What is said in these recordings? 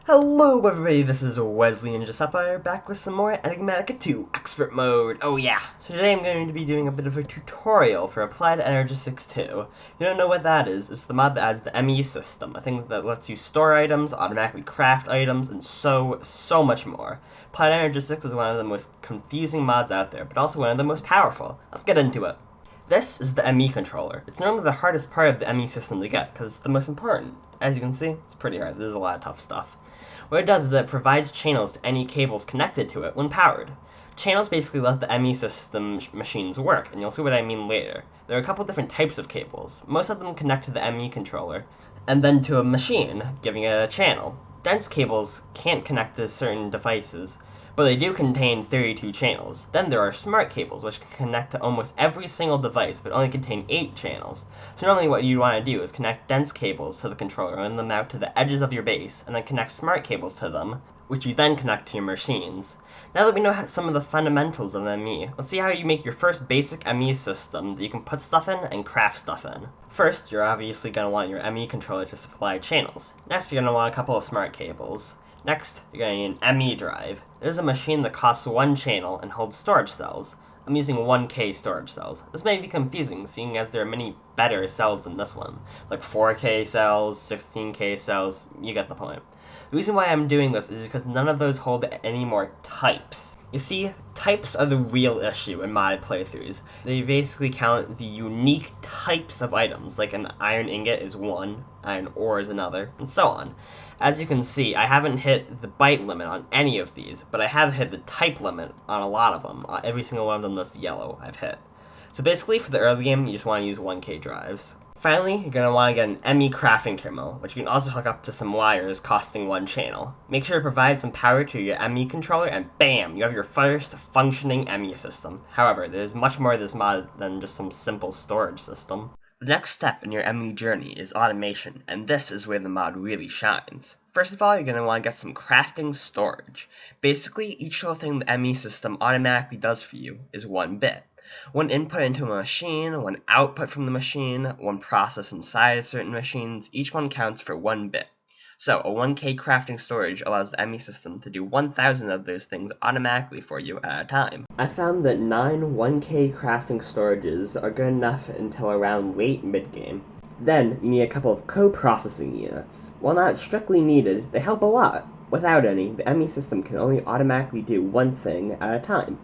Hello everybody, this is Wesley and Giuseppe back with some more Enigmatica 2 Expert Mode. Oh yeah, so today I'm going to be doing a bit of a tutorial for Applied Energistics 2. If you don't know what that is, it's the mod that adds the ME system, a thing that lets you store items, automatically craft items, and so much more. Applied Energistics is one of the most confusing mods out there, but also one of the most powerful. Let's get into it. This is the ME controller. It's normally the hardest part of the ME system to get, because it's the most important. As you can see, it's pretty hard. There's a lot of tough stuff. What it does is that it provides channels to any cables connected to it when powered. Channels basically let the ME system machines work, and you'll see what I mean later. There are a couple different types of cables. Most of them connect to the ME controller, and then to a machine, giving it a channel. Dense cables can't connect to certain devices, but they do contain 32 channels. Then there are smart cables, which can connect to almost every single device, but only contain 8 channels. So normally what you want to do is connect dense cables to the controller, run them out to the edges of your base, and then connect smart cables to them, which you then connect to your machines. Now that we know some of the fundamentals of ME, let's see how you make your first basic ME system that you can put stuff in and craft stuff in. First, you're obviously going to want your ME controller to supply channels. Next, you're going to want a couple of smart cables. Next, you're going to need an ME drive. There's a machine that costs 1 channel and holds storage cells. I'm using 1K storage cells. This may be confusing, seeing as there are many better cells than this one, like 4K cells, 16K cells, you get the point. The reason why I'm doing this is because none of those hold any more types. You see, types are the real issue in modded playthroughs. They basically count the unique types of items, like an iron ingot is one, iron ore is another, and so on. As you can see, I haven't hit the byte limit on any of these, but I have hit the type limit on a lot of them. Every single one of them that's yellow I've hit. So basically, for the early game, you just want to use 1K drives. Finally, you're going to want to get an ME crafting terminal, which you can also hook up to some wires costing 1 channel. Make sure to provide some power to your ME controller, and bam, you have your first functioning ME system. However, there's much more to this mod than just some simple storage system. The next step in your ME journey is automation, and this is where the mod really shines. First of all, you're going to want to get some crafting storage. Basically, each little thing the ME system automatically does for you is 1 bit. 1 input into a machine, 1 output from the machine, 1 process inside certain machines, each one counts for 1 bit. So, a 1K crafting storage allows the ME system to do 1,000 of those things automatically for you at a time. I found that 9 1K crafting storages are good enough until around late mid-game. Then, you need a couple of co-processing units. While not strictly needed, they help a lot. Without any, the ME system can only automatically do 1 thing at a time.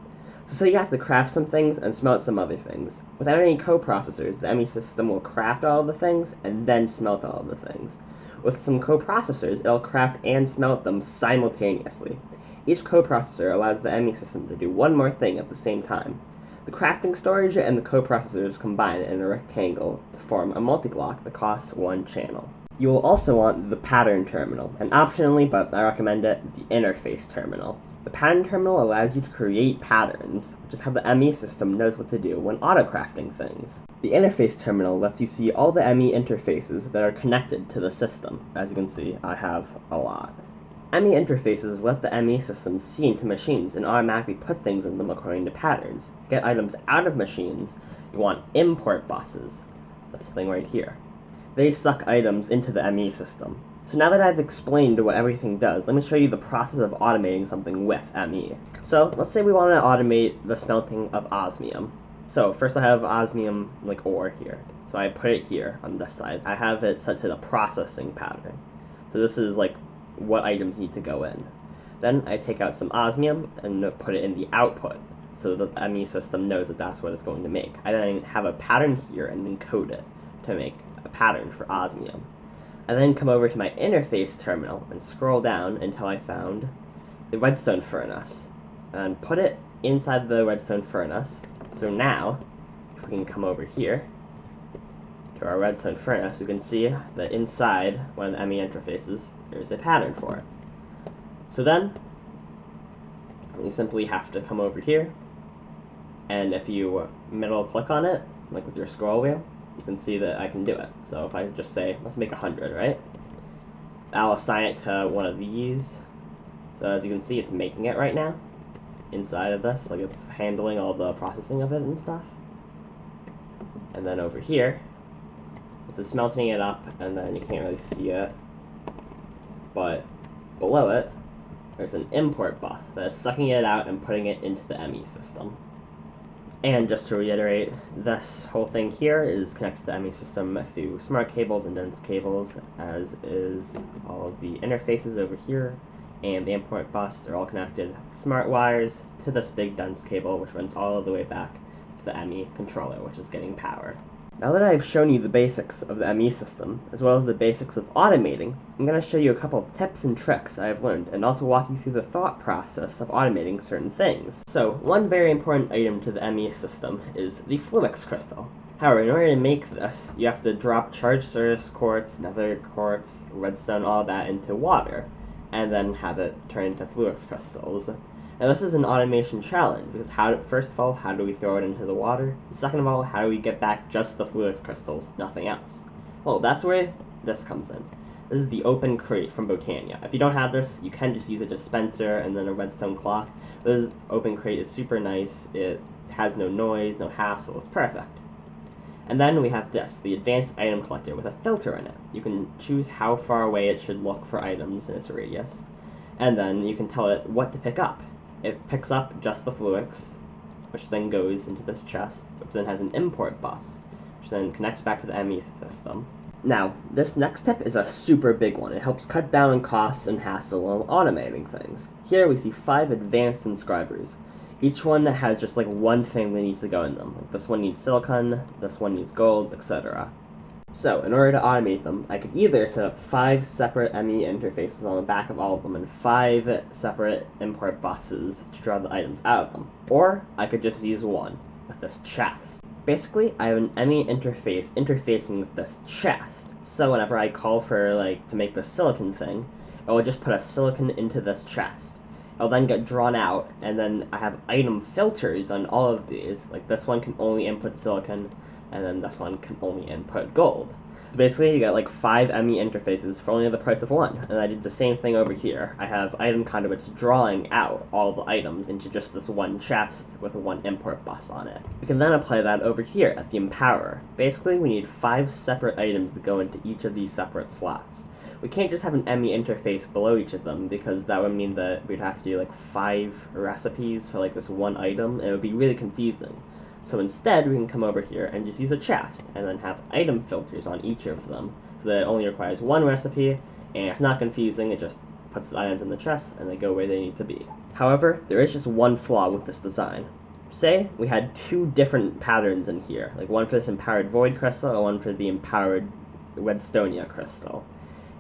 So you have to craft some things and smelt some other things. Without any co-processors, the ME system will craft all of the things and then smelt all of the things. With some co-processors, it'll craft and smelt them simultaneously. Each co-processor allows the ME system to do 1 more thing at the same time. The crafting storage and the co-processors combine in a rectangle to form a multi-block that costs 1 channel. You will also want the pattern terminal, and optionally, but I recommend it, the interface terminal. The pattern terminal allows you to create patterns, which is how the ME system knows what to do when auto-crafting things. The interface terminal lets you see all the ME interfaces that are connected to the system. As you can see, I have a lot. ME interfaces let the ME system see into machines and automatically put things in them according to patterns. To get items out of machines, you want import buses. This thing right here. They suck items into the ME system. So now that I've explained what everything does, let me show you the process of automating something with ME. So let's say we want to automate the smelting of osmium. So first I have osmium like ore here. So I put it here on this side. I have it set to the processing pattern. So this is like what items need to go in. Then I take out some osmium and put it in the output so that the ME system knows that that's what it's going to make. I then have a pattern here and encode it to make a pattern for osmium. I then come over to my interface terminal and scroll down until I found the redstone furnace and put it inside the redstone furnace. So now, if we can come over here to our redstone furnace, we can see that inside one of the ME interfaces, there's a pattern for it. So then, you simply have to come over here, and if you middle click on it, like with your scroll wheel, you can see that I can do it. So if I just say, let's make 100, right? I'll assign it to one of these. So as you can see, it's making it right now inside of this, like it's handling all the processing of it and stuff. And then over here, this is smelting it up, and then you can't really see it, but below it, there's an import bus that is sucking it out and putting it into the ME system. And just to reiterate, this whole thing here is connected to the ME system through smart cables and dense cables, as is all of the interfaces over here, and the import bus are all connected with smart wires to this big dense cable, which runs all the way back to the ME controller, which is getting power. Now that I've shown you the basics of the ME system, as well as the basics of automating, I'm going to show you a couple of tips and tricks I've learned, and also walk you through the thought process of automating certain things. So, one very important item to the ME system is the Fluix crystal. However, in order to make this, you have to drop charged Certus quartz, nether quartz, redstone, all that into water, and then have it turn into Fluix crystals. Now this is an automation challenge, because first of all, how do we throw it into the water? And second of all, how do we get back just the Fluix crystals, nothing else? Well, that's where this comes in. This is the open crate from Botania. If you don't have this, you can just use a dispenser and then a redstone clock. This open crate is super nice. It has no noise, no hassle, it's perfect. And then we have this, the advanced item collector with a filter in it. You can choose how far away it should look for items in its radius, and then you can tell it what to pick up. It picks up just the Fluix, which then goes into this chest, which then has an import bus, which then connects back to the ME system. Now, this next tip is a super big one. It helps cut down on costs and hassle while automating things. Here we see 5 advanced inscribers. Each one has just like one thing that needs to go in them. Like this one needs silicon, this one needs gold, etc. So, in order to automate them, I could either set up 5 separate ME interfaces on the back of all of them and 5 separate import buses to draw the items out of them. Or, I could just use one, with this chest. Basically, I have an ME interface interfacing with this chest. So whenever I call for, to make the silicon thing, it will just put a silicon into this chest. It'll then get drawn out, and then I have item filters on all of these. Like this one can only input silicon, and then this one can only input gold. So basically, you get 5 ME interfaces for only the price of 1. And I did the same thing over here. I have item conduits drawing out all the items into just this one chest with one import bus on it. We can then apply that over here at the Empower. Basically, we need 5 separate items to go into each of these separate slots. We can't just have an ME interface below each of them, because that would mean that we'd have to do 5 recipes for this one item, and it would be really confusing. So instead, we can come over here and just use a chest, and then have item filters on each of them, so that it only requires one recipe, and it's not confusing, it just puts the items in the chest, and they go where they need to be. However, there is just one flaw with this design. Say we had 2 different patterns in here, one for this empowered void crystal, and one for the empowered redstonia crystal.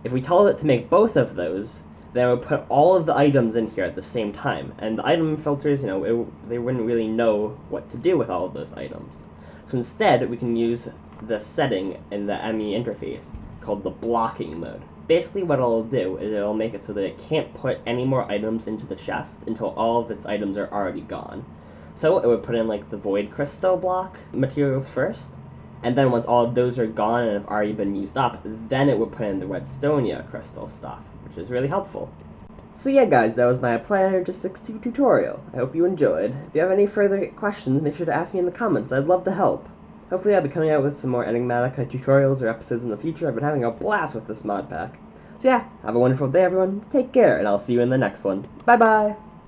If we told it to make both of those, then it would put all of the items in here at the same time, and the item filters, they wouldn't really know what to do with all of those items. So instead, we can use the setting in the ME interface called the blocking mode. Basically what it'll do is it'll make it so that it can't put any more items into the chest until all of its items are already gone. So it would put in the void crystal block materials first, and then once all of those are gone and have already been used up, then it would put in the redstonia crystal stuff, which is really helpful. So yeah guys, that was my Applied Energistics 2 tutorial. I hope you enjoyed. If you have any further questions, make sure to ask me in the comments. I'd love to help. Hopefully I'll be coming out with some more Enigmatica tutorials or episodes in the future. I've been having a blast with this mod pack. So yeah, have a wonderful day everyone, take care, and I'll see you in the next one. Bye bye!